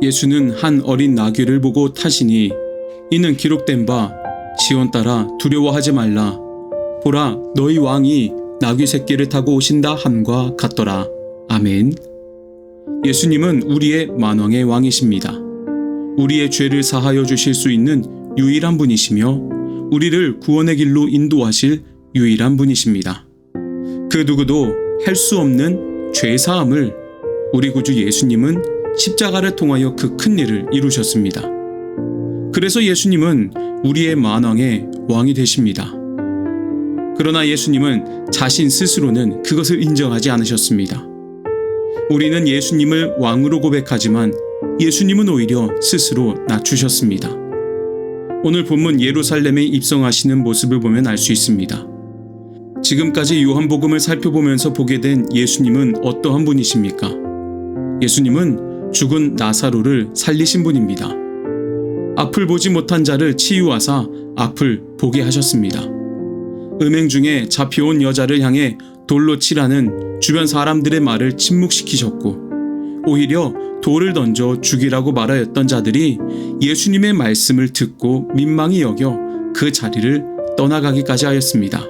예수는 한 어린 나귀를 보고 타시니 이는 기록된 바 시온 딸아 두려워하지 말라 보라 너희 왕이 나귀 새끼를 타고 오신다 함과 같더라. 아멘. 예수님은 우리의 만왕의 왕이십니다. 우리의 죄를 사하여 주실 수 있는 유일한 분이시며 우리를 구원의 길로 인도하실 유일한 분이십니다. 그 누구도 할 수 없는 죄 사함을 우리 구주 예수님은 십자가를 통하여 그 큰 일을 이루셨습니다. 그래서 예수님은 우리의 만왕의 왕이 되십니다. 그러나 예수님은 자신 스스로는 그것을 인정하지 않으셨습니다. 우리는 예수님을 왕으로 고백하지만 예수님은 오히려 스스로 낮추셨습니다. 오늘 본문 예루살렘에 입성하시는 모습을 보면 알 수 있습니다. 지금까지 요한복음을 살펴보면서 보게 된 예수님은 어떠한 분이십니까? 예수님은 죽은 나사로를 살리신 분입니다. 앞을 보지 못한 자를 치유하사 앞을 보게 하셨습니다. 음행 중에 잡혀온 여자를 향해 돌로 치라는 주변 사람들의 말을 침묵시키셨고 오히려 돌을 던져 죽이라고 말하였던 자들이 예수님의 말씀을 듣고 민망히 여겨 그 자리를 떠나가기까지 하였습니다.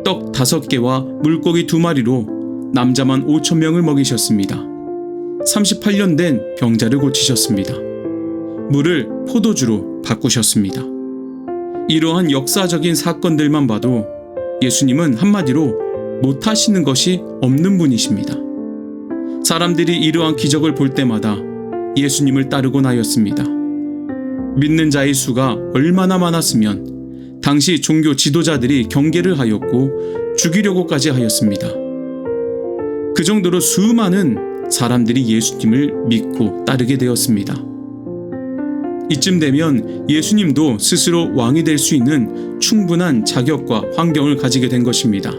떡 5개와 물고기 2마리로 남자만 5,000명을 먹이셨습니다. 38년 된 병자를 고치셨습니다. 물을 포도주로 바꾸셨습니다. 이러한 역사적인 사건들만 봐도 예수님은 한마디로 못하시는 것이 없는 분이십니다. 사람들이 이러한 기적을 볼 때마다 예수님을 따르곤 하였습니다. 믿는 자의 수가 얼마나 많았으면 당시 종교 지도자들이 경계를 하였고 죽이려고까지 하였습니다. 그 정도로 수많은 사람들이 예수님을 믿고 따르게 되었습니다. 이쯤 되면 예수님도 스스로 왕이 될 수 있는 충분한 자격과 환경을 가지게 된 것입니다.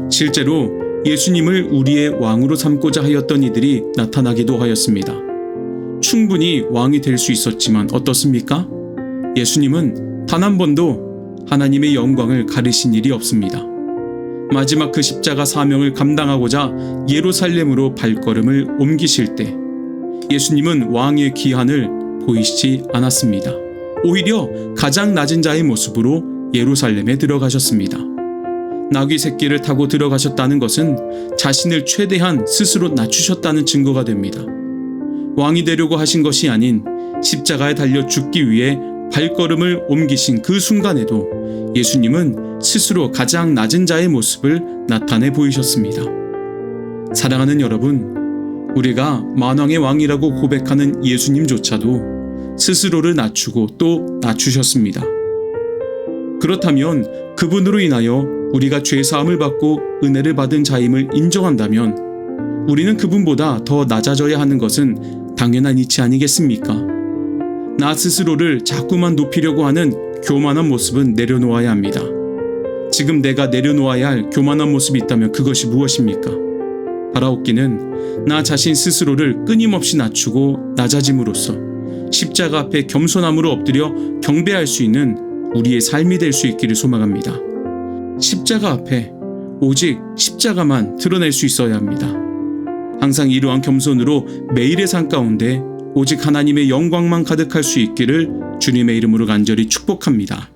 실제로 예수님을 우리의 왕으로 삼고자 하였던 이들이 나타나기도 하였습니다. 충분히 왕이 될 수 있었지만 어떻습니까? 예수님은 단 한 번도 하나님의 영광을 가리신 일이 없습니다. 마지막 그 십자가 사명을 감당하고자 예루살렘으로 발걸음을 옮기실 때 예수님은 왕의 귀환을 보이시지 않았습니다. 오히려 가장 낮은 자의 모습으로 예루살렘에 들어가셨습니다. 나귀 새끼를 타고 들어가셨다는 것은 자신을 최대한 스스로 낮추셨다는 증거가 됩니다. 왕이 되려고 하신 것이 아닌 십자가에 달려 죽기 위해 발걸음을 옮기신 그 순간에도 예수님은 스스로 가장 낮은 자의 모습을 나타내 보이셨습니다. 사랑하는 여러분, 우리가 만왕의 왕이라고 고백하는 예수님조차도 스스로를 낮추고 또 낮추셨습니다. 그렇다면 그분으로 인하여 우리가 죄사함을 받고 은혜를 받은 자임을 인정한다면 우리는 그분보다 더 낮아져야 하는 것은 당연한 이치 아니겠습니까? 나 스스로를 자꾸만 높이려고 하는 교만한 모습은 내려놓아야 합니다. 지금 내가 내려놓아야 할 교만한 모습이 있다면 그것이 무엇입니까? 바라옵기는 나 자신 스스로를 끊임없이 낮추고 낮아짐으로써 십자가 앞에 겸손함으로 엎드려 경배할 수 있는 우리의 삶이 될 수 있기를 소망합니다. 십자가 앞에 오직 십자가만 드러낼 수 있어야 합니다. 항상 이러한 겸손으로 매일의 삶 가운데 오직 하나님의 영광만 가득할 수 있기를 주님의 이름으로 간절히 축복합니다.